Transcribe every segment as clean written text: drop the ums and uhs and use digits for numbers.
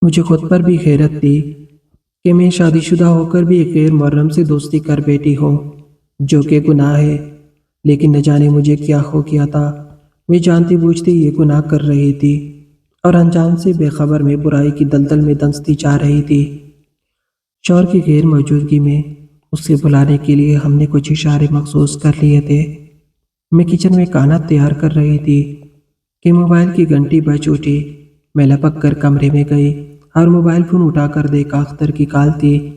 مجھے خود پر بھی حیرت تھی کہ میں شادی شدہ ہو کر بھی ایک غیر محرم سے دوستی کر بیٹھی ہوں، جو کہ گناہ ہے۔ لیکن نہ جانے مجھے کیا ہو گیا تھا، میں جانتی بوجھتی یہ گناہ کر رہی تھی اور انجان سے بے خبر میں برائی کی دلدل میں دنستی جا رہی تھی۔ شوہر کی غیر موجودگی میں اسے بلانے کے لیے ہم نے کچھ اشارے مخصوص کر لیے تھے۔ میں کچن میں کھانا تیار کر رہی تھی کہ موبائل کی گھنٹی بج اٹھی۔ میں لپک کر کمرے میں گئی اور موبائل فون اٹھا کر دیکھا اختر کی کال تھی۔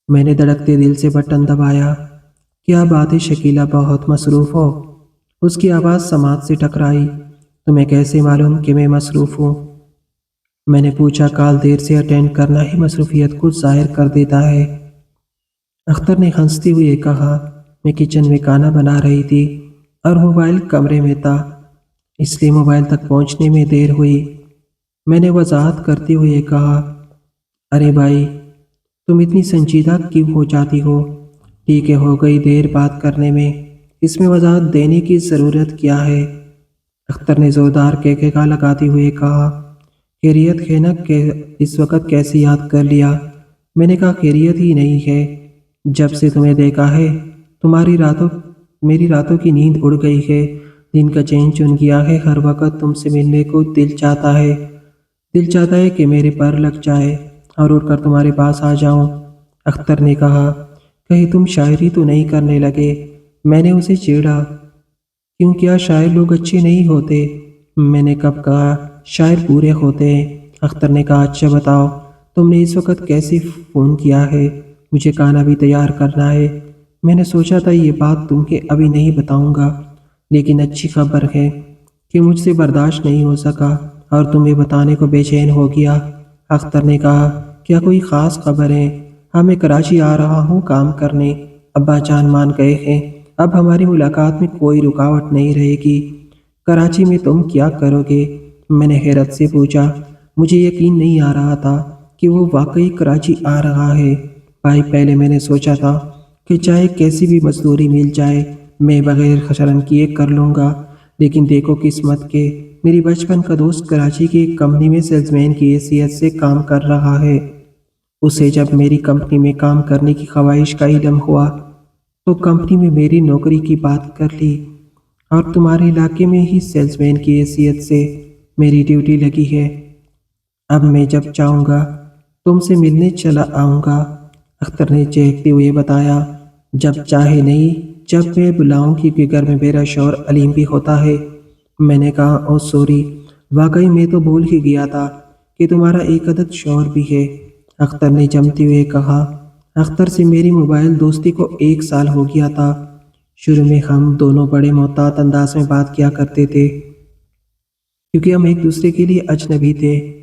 میں نے دھڑکتے دل سے بٹن دبایا۔ کیا بات ہے شکیلہ، بہت مصروف ہو؟ اس کی آواز سماعت سے ٹکرائی۔ تمہیں کیسے معلوم کہ میں مصروف ہوں؟ میں نے پوچھا، کال دیر سے اٹینڈ کرنا ہی مصروفیت کو ظاہر کر دیتا ہے۔ اختر نے ہنستے ہوئے کہا، میں کچن میں کھانا بنا رہی تھی اور موبائل کمرے میں تھا، اس لیے موبائل تک پہنچنے میں دیر ہوئی۔ میں نے وضاحت کرتے ہوئے کہا، ارے بھائی، تم اتنی سنجیدہ کیوں ہو جاتی ہو؟ ٹھیک ہے، ہو گئی دیر بات کرنے میں، اس میں وضاحت دینے کی ضرورت کیا ہے؟ اختر نے زوردار کہکہا لگاتے ہوئے کہا، خیریت ہے نا؟ کہ اس وقت کیسے یاد کر لیا؟ میں نے کہا، خیریت ہی نہیں ہے، جب سے تمہیں دیکھا ہے میری راتوں کی نیند اڑ گئی ہے، دن کا چین چن گیا ہے، ہر وقت تم سے ملنے کو دل چاہتا ہے کہ میرے پر لگ جائے اور اٹھ کر تمہارے پاس آ جاؤں۔ اختر نے کہا، کہیں تم شاعری تو نہیں کرنے لگے؟ میں نے اسے چھیڑا، کیوں، کیا شاعر لوگ اچھے نہیں ہوتے؟ میں نے کب کہا شاعر برے ہوتے ہیں؟ اختر نے کہا، اچھا بتاؤ، تم نے اس وقت کیسے فون کیا ہے؟ مجھے کھانا بھی تیار کرنا ہے۔ میں نے سوچا تھا یہ بات تمہیں ابھی نہیں بتاؤں گا، لیکن اچھی خبر ہے کہ مجھ سے برداشت نہیں ہو سکا اور تمہیں بتانے کو بے چین ہو گیا۔ اختر نے کہا، کیا کوئی خاص خبر ہے؟ ہاں، میں کراچی آ رہا ہوں کام کرنے، ابا جان مان گئے ہیں، اب ہماری ملاقات میں کوئی رکاوٹ نہیں رہے گی۔ کراچی میں تم کیا کرو گے؟ میں نے حیرت سے پوچھا۔ مجھے یقین نہیں آ رہا تھا کہ وہ واقعی کراچی آ رہا ہے۔ بھائی، پہلے میں نے سوچا تھا کہ چاہے کیسی بھی مزدوری مل جائے میں بغیر شرم کیے کر لوں گا، لیکن دیکھو قسمت کے، میری بچپن کا دوست کراچی کی ایک کمپنی میں سیلز مین کی حیثیت سے کام کر رہا ہے۔ اسے جب میری کمپنی میں کام کرنے کی خواہش کا علم ہوا تو کمپنی میں میری نوکری کی بات کر لی اور تمہارے علاقے میں ہی سیلز مین کی حیثیت سے میری ڈیوٹی لگی ہے۔ اب میں جب چاہوں گا تم سے ملنے چلا آؤں گا۔ اختر نے چہکتے ہوئے بتایا، جب چاہے نہیں، جب میں بلاؤں، کیونکہ گھر میں میرا شوہر علیم بھی ہوتا ہے۔ میں نے کہا، او سوری، واقعی میں تو بھول ہی گیا تھا کہ تمہارا ایک عدد شوہر بھی ہے۔ اختر نے جمتے ہوئے کہا، اختر سے میری موبائل دوستی کو 1 سال ہو گیا تھا۔ شروع میں ہم دونوں بڑے محتاط انداز میں بات کیا کرتے تھے، کیونکہ ہم ایک دوسرے کے لیے اجنبی تھے۔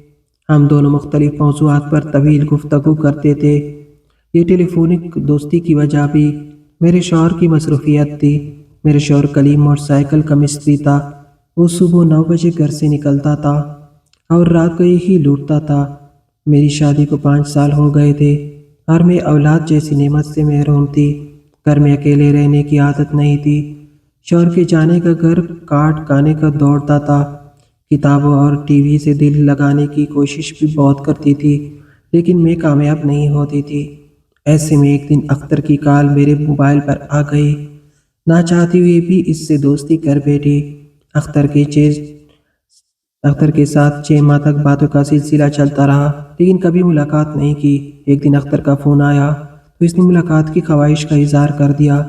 ہم دونوں مختلف موضوعات پر طویل گفتگو کرتے تھے۔ یہ ٹیلی فونک دوستی کی وجہ بھی میرے شوہر کی مصروفیت تھی۔ میرے شوہر کلیم موٹر سائیکل کا مستری تھا۔ وہ صبح 9 بجے گھر سے نکلتا تھا اور رات کو ہی لوٹتا تھا۔ میری شادی کو 5 سال ہو گئے تھے اور میں اولاد جیسی نعمت سے محروم تھی۔ گھر میں اکیلے رہنے کی عادت نہیں تھی۔ شوہر کے جانے کا گھر کاٹ کھانے کا دوڑتا تھا۔ کتابوں اور ٹی وی سے دل لگانے کی کوشش بھی بہت کرتی تھی، لیکن میں کامیاب نہیں ہوتی تھی۔ ایسے میں ایک دن اختر کی کال میرے موبائل پر آ گئی۔ نہ چاہتے ہوئے بھی اس سے دوستی کر بیٹھی۔ اختر کے ساتھ 6 ماہ تک باتوں کا سلسلہ چلتا رہا، لیکن کبھی ملاقات نہیں کی۔ ایک دن اختر کا فون آیا تو اس نے ملاقات کی خواہش کا اظہار کر دیا۔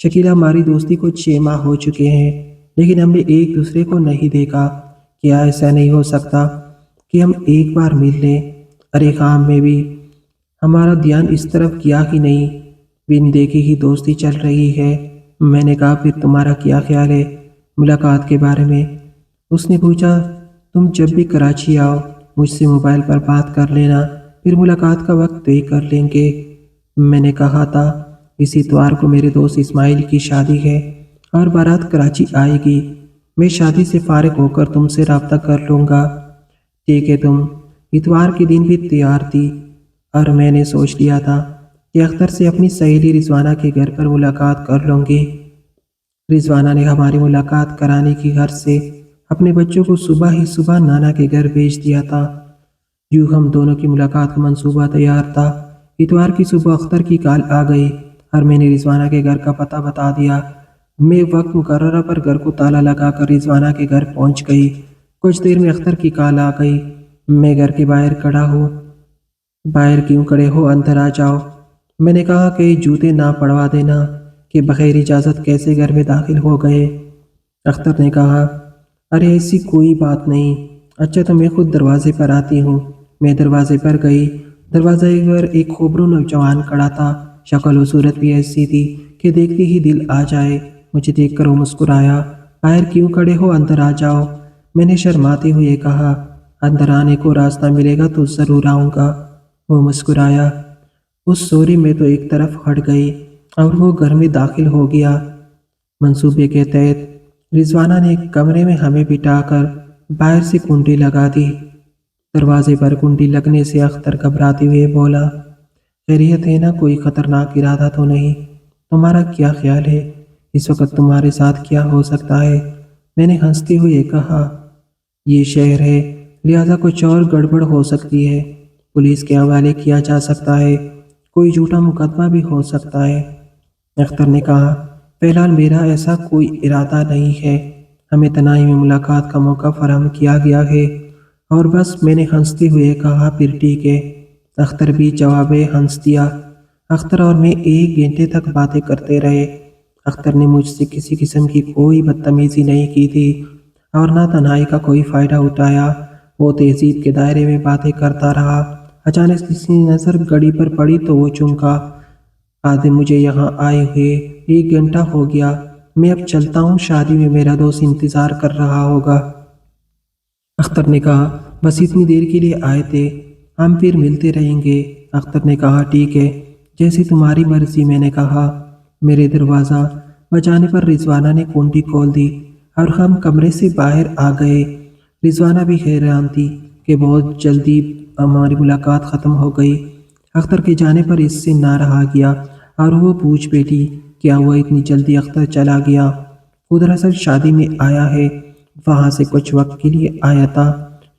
شکیلہ، ہماری دوستی کو 6 ماہ ہو چکے ہیں، لیکن ہم نے ایک دوسرے کو نہیں دیکھا۔ کیا ایسا نہیں ہو سکتا کہ ہم ایک بار مل لیں؟ ارے ہاں، میں بھی، ہمارا دھیان اس طرف گیا ہی نہیں، بن دیکھے ہی دوستی چل رہی ہے۔ میں نے کہا، پھر تمہارا کیا خیال ہے ملاقات کے بارے میں؟ اس نے پوچھا، تم جب بھی کراچی آؤ مجھ سے موبائل پر بات کر لینا، پھر ملاقات کا وقت طے کر لیں گے۔ میں نے کہا تھا، اسی اتوار کو میرے دوست اسماعیل کی شادی ہے اور بارات کراچی آئے گی۔ میں شادی سے فارغ ہو کر تم سے رابطہ کر لوں گا۔ ٹھیک ہے۔ تم اتوار کے دن بھی تیار تھی اور میں نے سوچ لیا تھا کہ اختر سے اپنی سہیلی رضوانہ کے گھر پر ملاقات کر لوں گی۔ رضوانہ نے ہماری ملاقات کرانے کی غرض سے اپنے بچوں کو صبح ہی صبح نانا کے گھر بھیج دیا تھا۔ یوں ہم دونوں کی ملاقات کا منصوبہ تیار تھا۔ اتوار کی صبح اختر کی کال آ گئی اور میں نے رضوانہ کے گھر کا پتہ بتا دیا۔ میں وقت مقررہ پر گھر کو تالا لگا کر رضوانہ کے گھر پہنچ گئی۔ کچھ دیر میں اختر کی کال آ گئی۔ میں گھر کے باہر کھڑا ہوں۔ باہر کیوں کھڑے ہو، اندر آ جاؤ۔ میں نے کہا کہ جوتے نہ پڑوا دینا کہ بغیر اجازت کیسے گھر میں داخل ہو گئے۔ اختر نے کہا، ارے ایسی کوئی بات نہیں، اچھا تو میں خود دروازے پر آتی ہوں۔ میں دروازے پر گئی۔ دروازے پر ایک خوبرو نوجوان کھڑا تھا۔ شکل و صورت بھی ایسی تھی کہ دیکھتے ہی دل آ جائے۔ مجھے دیکھ کر وہ مسکرایا۔ باہر کیوں کھڑے ہو، اندر آ جاؤ۔ میں نے شرماتے ہوئے کہا، اندر آنے کو راستہ ملے گا تو ضرور آؤں گا۔ وہ مسکرایا۔ اس سوری میں تو ایک طرف ہٹ گئی اور وہ گھر میں داخل ہو گیا۔ منصوبے کے تحت رضوانہ نے کمرے میں ہمیں بٹھا کر باہر سے کنڈی لگا دی۔ دروازے پر کنڈی لگنے سے اختر گھبراتے ہوئے بولا، خیریت ہے نا؟ کوئی خطرناک ارادہ تو نہیں؟ تمہارا کیا خیال ہے اس وقت تمہارے ساتھ کیا ہو سکتا ہے؟ میں نے ہنستے ہوئے کہا، یہ شہر ہے، لہذا کچھ اور گڑبڑ ہو سکتی ہے، پولیس کے حوالے کیا جا سکتا ہے، کوئی جھوٹا مقدمہ بھی ہو سکتا ہے۔ اختر نے کہا، فی الحال میرا ایسا کوئی ارادہ نہیں ہے، ہمیں تنہائی میں ملاقات کا موقع فراہم کیا گیا ہے اور بس۔ میں نے ہنستے ہوئے کہا، پھر ٹھیک ہے۔ اختر بھی جواب ہنس دیا۔ اختر اور میں 1 گھنٹے تک باتیں کرتے رہے۔ اختر نے مجھ سے کسی قسم کی کوئی بدتمیزی نہیں کی تھی اور نہ تنہائی کا کوئی فائدہ اٹھایا۔ وہ تہذیب کے دائرے میں باتیں کرتا رہا۔ اچانک کسی نظر گھڑی پر پڑی تو وہ چونکا، آج مجھے یہاں آئے ہوئے 1 گھنٹہ ہو گیا، میں اب چلتا ہوں، شادی میں میرا دوست انتظار کر رہا ہوگا۔ اختر نے کہا، بس اتنی دیر کے لیے آئے تھے، ہم پھر ملتے رہیں گے۔ اختر نے کہا، ٹھیک ہے، جیسی تمہاری مرضی۔ میں نے کہا۔ میرے دروازہ بجانے پر رضوانہ نے کنڈی کھول دی اور ہم کمرے سے باہر آ گئے۔ رضوانہ بھی حیران تھی کہ بہت جلدی ہماری ملاقات ختم ہو گئی۔ اختر کے جانے پر اس سے نہ رہا گیا اور وہ پوچھ بیٹھی، کیا ہوا اتنی جلدی اختر چلا گیا؟ وہ دراصل شادی میں آیا ہے، وہاں سے کچھ وقت کے لیے آیا تھا۔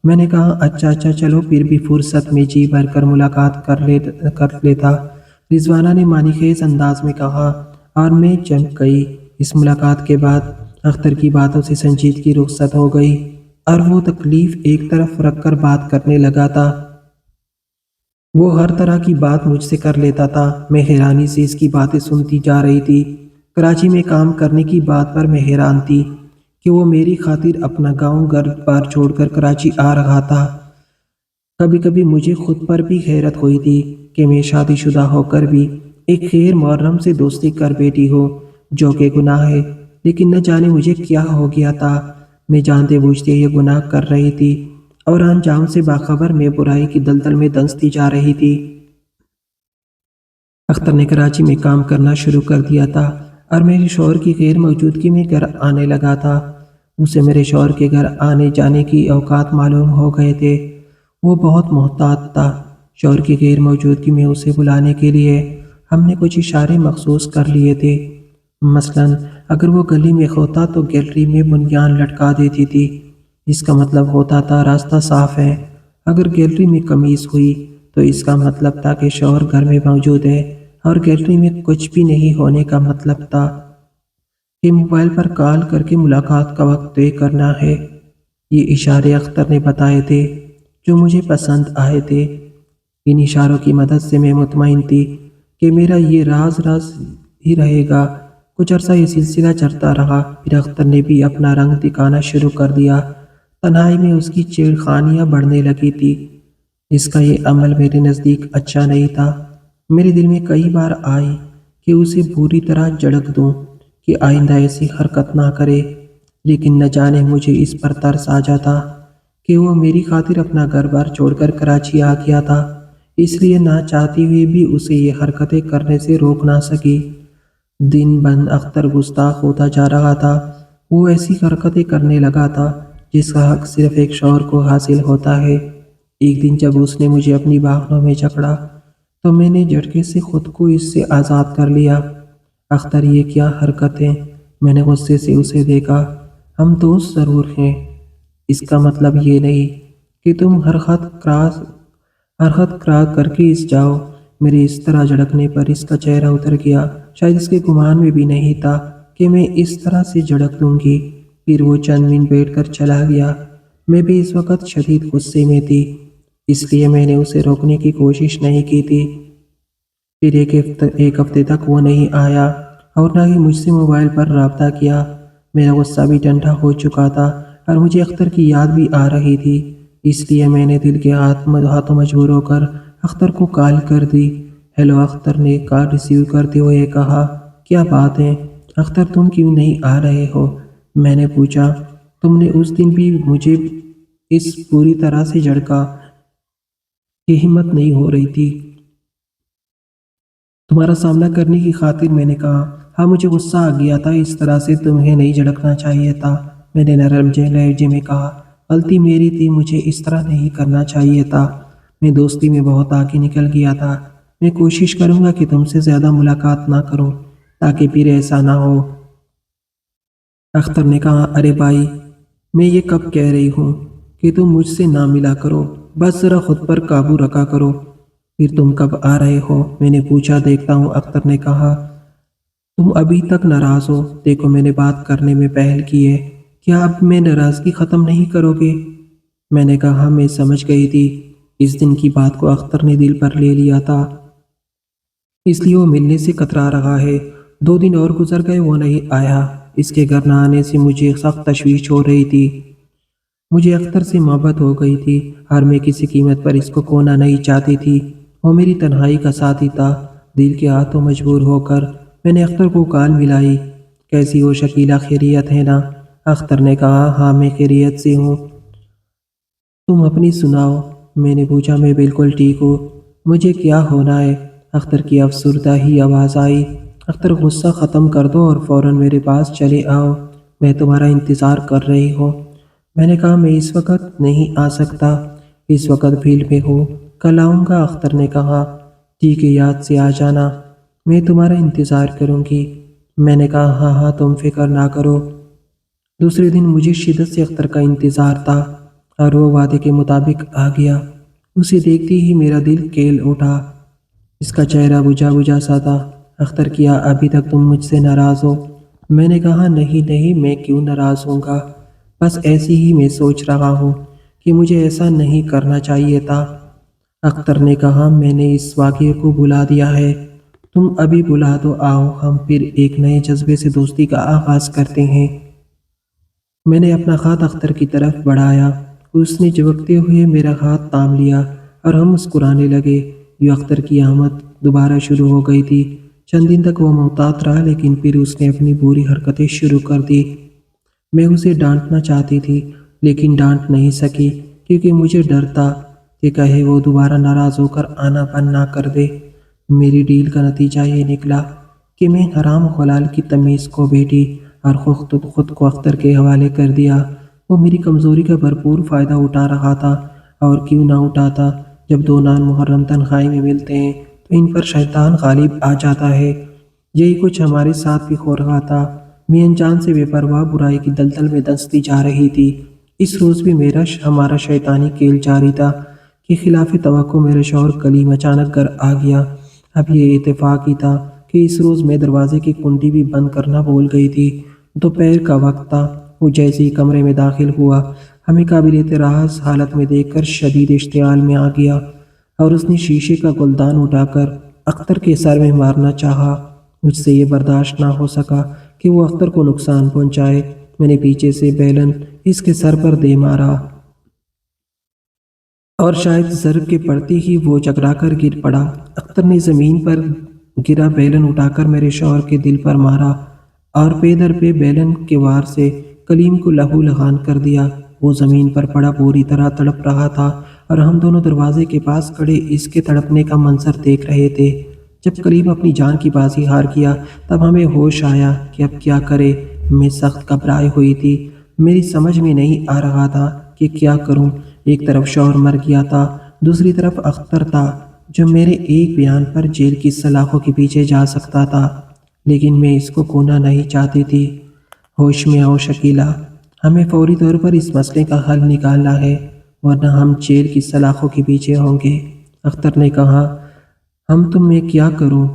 میں نے کہا، اچھا چلو، پھر بھی فرصت میں جی بھر کر ملاقات کر لیتا، رضوانہ نے معنی خیز انداز میں کہا اور میں چمک گئی۔ اس ملاقات کے بعد اختر کی باتوں سے سنجیدگی رخصت ہو گئی اور وہ تکلیف ایک طرف رکھ کر بات کرنے لگا تھا۔ وہ ہر طرح کی بات مجھ سے کر لیتا تھا۔ میں حیرانی سے اس کی باتیں سنتی جا رہی تھی۔ کراچی میں کام کرنے کی بات پر میں حیران تھی کہ وہ میری خاطر اپنا گاؤں گھر بار چھوڑ کر کراچی آ رہا تھا۔ کبھی کبھی مجھے خود پر بھی حیرت ہوئی تھی کہ میں شادی شدہ ہو کر بھی ایک غیر محرم سے دوستی کر بیٹھی ہوں، جو کہ گناہ ہے، لیکن نہ جانے مجھے کیا ہو گیا تھا۔ میں جانتے بوجھتے یہ گناہ کر رہی تھی اور انجام سے باخبر میں برائی کی دلدل میں دنستی جا رہی تھی۔ اختر نے کراچی میں کام کرنا شروع کر دیا تھا اور میرے شوہر کی غیر موجودگی میں گھر آنے لگا تھا۔ اسے میرے شوہر کے گھر آنے جانے کی اوقات معلوم ہو گئے تھے۔ وہ بہت محتاط تھا۔ شوہر کی غیر موجودگی میں اسے بلانے کے لیے ہم نے کچھ اشارے مخصوص کر لیے تھے۔ مثلاً اگر وہ گلی میں ہوتا تو گیلری میں بنیان لٹکا دیتی تھی، اس کا مطلب ہوتا تھا راستہ صاف ہے۔ اگر گیلری میں قمیض ہوئی تو اس کا مطلب تھا کہ شوہر گھر میں موجود ہے، اور گیلری میں کچھ بھی نہیں ہونے کا مطلب تھا کہ موبائل پر کال کر کے ملاقات کا وقت طے کرنا ہے۔ یہ اشارے اختر نے بتائے تھے جو مجھے پسند آئے تھے۔ ان اشاروں کی مدد سے میں مطمئن تھی کہ میرا یہ راز ہی رہے گا۔ کچھ عرصہ یہ سلسلہ چلتا رہا، پھر اختر نے بھی اپنا رنگ دکھانا شروع کر دیا۔ تنہائی میں اس کی چھیڑخانیاں بڑھنے لگی تھی۔ اس کا یہ عمل میرے نزدیک اچھا نہیں تھا۔ میرے دل میں کئی بار آئی کہ اسے بری طرح جھڑک دوں کہ آئندہ ایسی حرکت نہ کرے، لیکن نہ جانے مجھے اس پر ترس آ جاتا کہ وہ میری خاطر اپنا گھر بار چھوڑ کر کراچی آ گیا تھا، اس لیے نہ چاہتے ہوئے بھی اسے یہ حرکتیں کرنے سے روک نہ سکی۔ دن بن اختر گستاخ ہوتا جا رہا تھا۔ وہ ایسی حرکتیں کرنے لگا تھا جس کا حق صرف ایک شوہر کو حاصل ہوتا ہے۔ ایک دن جب اس نے مجھے اپنی باہنوں میں جکڑا تو میں نے جھٹکے سے خود کو اس سے آزاد کر لیا۔ اختر، یہ کیا حرکتیں؟ میں نے غصے سے اسے دیکھا۔ ہم دوست ضرور ہیں، اس کا مطلب یہ نہیں کہ تم ہر حد کراس حرکت کرا کر کے اس جاؤ۔ میرے اس طرح جھڑکنے پر اس کا چہرہ اتر گیا۔ شاید اس کے گمان میں بھی نہیں تھا کہ میں اس طرح سے جھڑک دوں گی۔ پھر وہ چند منٹ بیٹھ کر چلا گیا۔ میں بھی اس وقت شدید غصے میں تھی، اس لیے میں نے اسے روکنے کی کوشش نہیں کی تھی۔ پھر ایک ہفتے تک وہ نہیں آیا اور نہ ہی مجھ سے موبائل پر رابطہ کیا۔ میرا غصہ بھی ٹھنڈا ہو چکا تھا اور مجھے اختر کی یاد بھی آ رہی تھی، اس لیے میں نے دل کے ہاتھوں مجبور ہو کر اختر کو کال کر دی۔ ہیلو، اختر نے کال ریسیو کرتے ہوئے کہا۔ کیا بات ہے اختر، تم کیوں نہیں آ رہے ہو؟ میں نے پوچھا۔ تم نے اس دن بھی مجھے اس پوری طرح سے جھڑکا کہ ہمت نہیں ہو رہی تھی تمہارا سامنا کرنے کی خاطر۔ میں نے کہا، ہاں مجھے غصہ آ گیا تھا، اس طرح سے تمہیں نہیں جھڑکنا چاہیے تھا۔ میں نے نرم لہجے میں کہا، غلطی میری تھی، مجھے اس طرح نہیں کرنا چاہیے تھا۔ میں دوستی میں بہت آگے نکل گیا تھا۔ میں کوشش کروں گا کہ تم سے زیادہ ملاقات نہ کروں تاکہ پھر ایسا نہ ہو۔ اختر نے کہا، ارے بھائی، میں یہ کب کہہ رہی ہوں کہ تم مجھ سے نہ ملا کرو، بس ذرا خود پر قابو رکھا کرو۔ پھر تم کب آ رہے ہو؟ میں نے پوچھا۔ دیکھتا ہوں، اختر نے کہا۔ تم ابھی تک ناراض ہو؟ دیکھو، میں نے بات کرنے میں پہل کی ہے، کیا اب میں ناراضگی ختم نہیں کرو گے؟ میں نے کہا، میں سمجھ گئی تھی اس دن کی بات کو اختر نے دل پر لے لیا تھا، اس لیے وہ ملنے سے کترا رہا ہے۔ 2 دن اور گزر گئے، وہ نہیں آیا۔ اس کے گھر نہ آنے سے مجھے سخت تشویش ہو رہی تھی۔ مجھے اختر سے محبت ہو گئی تھی اور میں کسی قیمت پر اس کو کھونا نہیں چاہتی تھی۔ وہ میری تنہائی کا ساتھی تھا۔ دل کے ہاتھوں مجبور ہو کر میں نے اختر کو کال ملائی۔ کیسی ہو شکیلہ، خیریت ہے نا؟ اختر نے کہا، ہاں میں خیریت سے ہوں، تم اپنی سناؤ؟ میں نے پوچھا۔ میں بالکل ٹھیک ہوں، مجھے کیا ہونا ہے؟ اختر کی افسردہ ہی آواز آئی۔ اختر، غصہ ختم کر دو اور فوراً میرے پاس چلے آؤ، میں تمہارا انتظار کر رہی ہوں۔ میں نے کہا، میں اس وقت نہیں آ سکتا، اس وقت فیلڈ میں ہوں، کل آؤں گا۔ اختر نے کہا، ٹھیک ہے، یاد سے آ جانا، میں تمہارا انتظار کروں گی۔ میں نے کہا، ہاں ہاں، تم فکر نہ کرو۔ دوسرے دن مجھے شدت سے اختر کا انتظار تھا اور وہ وعدے کے مطابق آ گیا۔ اسے دیکھتے ہی میرا دل کھیل اٹھا۔ اس کا چہرہ بجھا بجھا سا تھا۔ اختر، کیا ابھی تک تم مجھ سے ناراض ہو؟ میں نے کہا، نہیں نہیں، میں کیوں ناراض ہوں گا، بس ایسی ہی میں سوچ رہا ہوں کہ مجھے ایسا نہیں کرنا چاہیے تھا۔ اختر نے کہا، میں نے اس واقعے کو بھلا دیا ہے، تم ابھی بلا دو، آؤ ہم پھر ایک نئے جذبے سے دوستی کا آغاز کرتے ہیں۔ میں نے اپنا ہاتھ اختر کی طرف بڑھایا، اس نے جھبکتے ہوئے میرا ہاتھ تھام لیا اور ہم مسکرانے لگے۔ یوں اختر کی آمد دوبارہ شروع ہو گئی تھی۔ چند دن تک وہ محتاط رہا، لیکن پھر اس نے اپنی بری حرکتیں شروع کر دی۔ میں اسے ڈانٹنا چاہتی تھی لیکن ڈانٹ نہیں سکی، کیونکہ مجھے ڈر تھا کہ کہیں وہ دوبارہ ناراض ہو کر آنا بند نہ کر دے۔ میری ڈیل کا نتیجہ یہ نکلا کہ میں حرام و حلال کی تمیز کو بیٹی اور خود کو اختر کے حوالے کر دیا۔ وہ میری کمزوری کا بھرپور فائدہ اٹھا رہا تھا، اور کیوں نہ اٹھاتا؟ جب دو نان محرم تنہائی میں ملتے ہیں تو ان پر شیطان غالب آ جاتا ہے۔ یہی کچھ ہمارے ساتھ بھی ہو رہا تھا۔ میں انجان سے بے پرواہ برائی کی دلدل میں دھنستی جا رہی تھی۔ اس روز بھی ہمارا شیطانی کھیل جاری تھا کہ خلاف توقع میرے شوہر کلیم اچانک گھر آ گیا۔ اب یہ اتفاق ہی تھا کہ اس روز میں دروازے کی کنڈی بھی بند کرنا بھول گئی تھی۔ دوپہر کا وقت تھا۔ وہ جیسے ہی کمرے میں داخل ہوا، ہمیں قابل اعتراض حالت میں دیکھ کر شدید اشتعال میں آ گیا اور اس نے شیشے کا گلدان اٹھا کر اختر کے سر میں مارنا چاہا۔ مجھ سے یہ برداشت نہ ہو سکا کہ وہ اختر کو نقصان پہنچائے۔ میں نے پیچھے سے بیلن اس کے سر پر دے مارا اور شاید ضرب کے پڑتے ہی وہ چکرا کر گر پڑا۔ اختر نے زمین پر گرا بیلن اٹھا کر میرے شوہر کے دل پر مارا اور پے در پے بیلن کے وار سے کلیم کو لہو لہان کر دیا۔ وہ زمین پر پڑا بری طرح تڑپ رہا تھا اور ہم دونوں دروازے کے پاس کھڑے اس کے تڑپنے کا منظر دیکھ رہے تھے۔ جب کلیم اپنی جان کی بازی ہار گیا تب ہمیں ہوش آیا کہ اب کیا کرے۔ میں سخت گھبرائی ہوئی تھی، میری سمجھ میں نہیں آ رہا تھا کہ کیا کروں۔ ایک طرف شوہر مر گیا تھا، دوسری طرف اختر تھا جو میرے ایک بیان پر جیل کی سلاخوں کے پیچھے جا سکتا تھا، لیکن میں اس کو کھونا نہیں چاہتی تھی۔ ہوش میں آؤ شکیلہ، ہمیں فوری طور پر اس مسئلے کا حل نکالنا ہے، ورنہ ہم جیل کی سلاخوں کے پیچھے ہوں گے۔ اختر نے کہا، ہم تم میں کیا کروں؟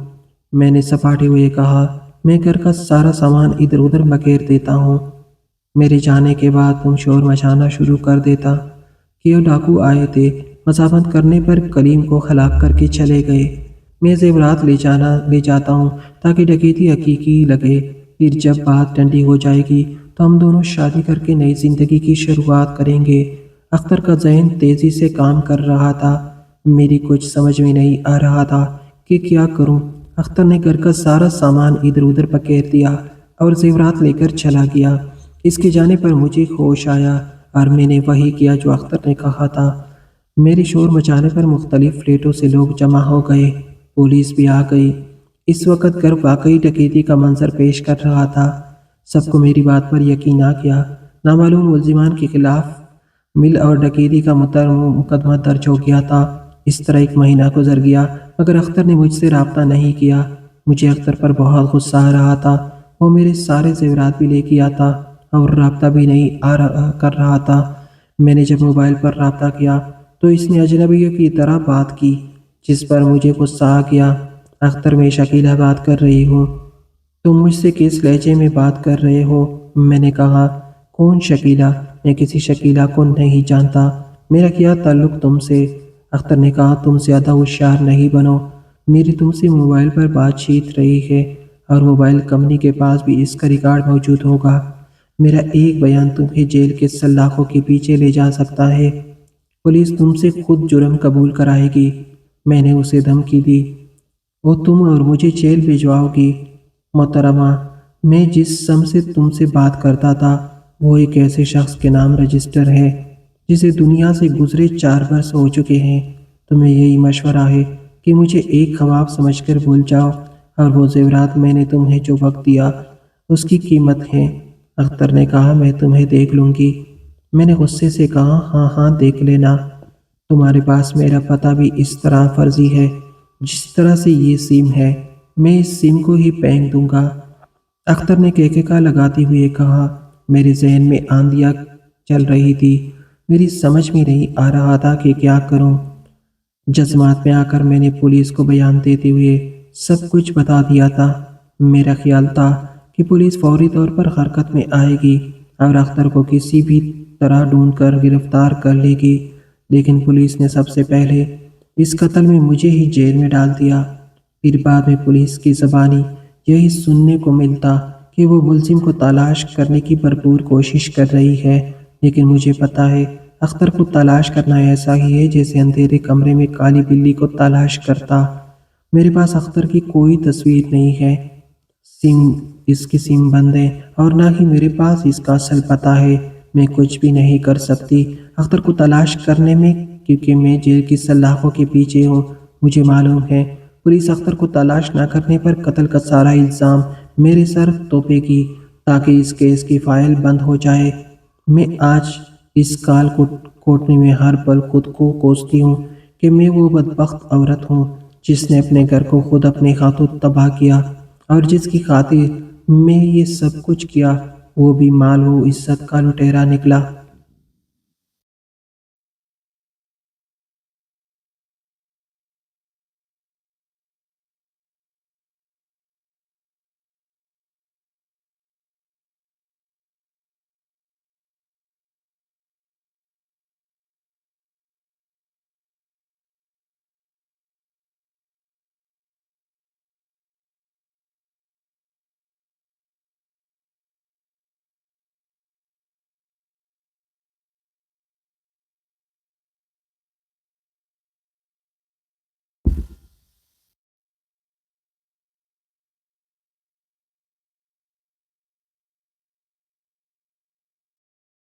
میں نے سپاٹے ہوئے کہا، میں گھر کا سارا سامان ادھر ادھر بکھیر دیتا ہوں۔ میرے جانے کے بعد تم شور مچانا شروع کر دیتا کہ وہ ڈاکو آئے تھے۔ مزاحمت کرنے پر کلیم کو ہلاک کر کے چلے گئے۔ میں زیورات لے جاتا ہوں تاکہ ڈکیتی حقیقی لگے۔ پھر جب بات ٹھنڈی ہو جائے گی تو ہم دونوں شادی کر کے نئی زندگی کی شروعات کریں گے۔ اختر کا ذہن تیزی سے کام کر رہا تھا۔ میری کچھ سمجھ میں نہیں آ رہا تھا کہ کیا کروں۔ اختر نے گھر کا سارا سامان ادھر ادھر بکھیر دیا اور زیورات لے کر چلا گیا۔ اس کے جانے پر مجھے ہوش آیا اور میں نے وہی کیا جو اختر نے کہا تھا۔ میرے شور مچانے پر مختلف فلیٹوں سے لوگ جمع ہو گئے۔ پولیس بھی آ گئی۔ اس وقت گھر واقعی ڈکیتی کا منظر پیش کر رہا تھا۔ سب کو میری بات پر یقین آ گیا۔ نامعلوم ملزمان کے خلاف مل اور ڈکیتی کا مقدمہ درج ہو گیا تھا۔ اس طرح ایک مہینہ گزر گیا مگر اختر نے مجھ سے رابطہ نہیں کیا۔ مجھے اختر پر بہت غصہ آ رہا تھا۔ وہ میرے سارے زیورات بھی لے کے آتا اور رابطہ بھی نہیں کر رہا تھا۔ میں نے جب موبائل پر رابطہ کیا تو اس نے اجنبیوں کی طرح بات کی، جس پر مجھے غصہ آ گیا۔ اختر، میں شکیلہ بات کر رہی ہوں۔ تم مجھ سے کس لہجے میں بات کر رہے ہو؟ میں نے کہا، کون شکیلہ؟ میں کسی شکیلہ کو نہیں جانتا۔ میرا کیا تعلق تم سے؟ اختر نے کہا، تم زیادہ ہوشیار نہیں بنو۔ میری تم سے موبائل پر بات چیت رہی ہے اور موبائل کمپنی کے پاس بھی اس کا ریکارڈ موجود ہوگا۔ میرا ایک بیان تمہیں جیل کے سلاخوں کے پیچھے لے جا سکتا ہے۔ پولیس تم سے خود جرم قبول کرائے گی۔ میں نے اسے دھمکی دی، وہ تم اور مجھے جیل بھجواؤ گی۔ محترمہ، میں جس سم سے تم سے بات کرتا تھا وہ ایک ایسے شخص کے نام رجسٹر ہے جسے دنیا سے گزرے 4 برس ہو چکے ہیں۔ تمہیں یہی مشورہ ہے کہ مجھے ایک خواب سمجھ کر بھول جاؤ اور وہ زیورات میں نے تمہیں جو وقت دیا اس کی قیمت ہے۔ اختر نے کہا، میں تمہیں دیکھ لوں گی۔ میں نے غصے سے کہا، ہاں ہاں دیکھ لینا۔ تمہارے پاس میرا پتہ بھی اس طرح فرضی ہے جس طرح سے یہ سیم ہے۔ میں اس سیم کو ہی پھینک دوں گا۔ اختر نے کہکہا لگاتے ہوئے کہا، میرے ذہن میں آندیاں چل رہی تھی۔ میری سمجھ میں نہیں آ رہا تھا کہ کیا کروں۔ جذبات میں آ کر میں نے پولیس کو بیان دیتے ہوئے سب کچھ بتا دیا تھا۔ میرا خیال تھا کہ پولیس فوری طور پر حرکت میں آئے گی اور اختر کو کسی بھی طرح ڈھونڈ کر گرفتار کر لے گی، لیکن پولیس نے سب سے پہلے اس قتل میں مجھے ہی جیل میں ڈال دیا۔ پھر بعد میں پولیس کی زبانی یہی سننے کو ملتا کہ وہ ملزم کو تلاش کرنے کی بھرپور کوشش کر رہی ہے، لیکن مجھے پتہ ہے اختر کو تلاش کرنا ایسا ہی ہے جیسے اندھیرے کمرے میں کالی بلی کو تلاش کرتا۔ میرے پاس اختر کی کوئی تصویر نہیں ہے، اس کی سیم بند ہے اور نہ ہی میرے پاس اس کا اصل پتہ ہے۔ میں کچھ بھی نہیں کر سکتی اختر کو تلاش کرنے میں، کیونکہ میں جیل کی سلاخوں کے پیچھے ہوں۔ مجھے معلوم ہے پولیس اختر کو تلاش نہ کرنے پر قتل کا سارا الزام میرے سر توپے گی تاکہ اس کیس کی فائل بند ہو جائے۔ میں آج اس کال کوٹنی میں ہر پل خود کو کوستی ہوں کہ میں وہ بدبخت عورت ہوں جس نے اپنے گھر کو خود اپنے ہاتھوں تباہ کیا اور جس کی خاطر میں یہ سب کچھ کیا، وہ بھی مال و عزت کا لٹیرا نکلا۔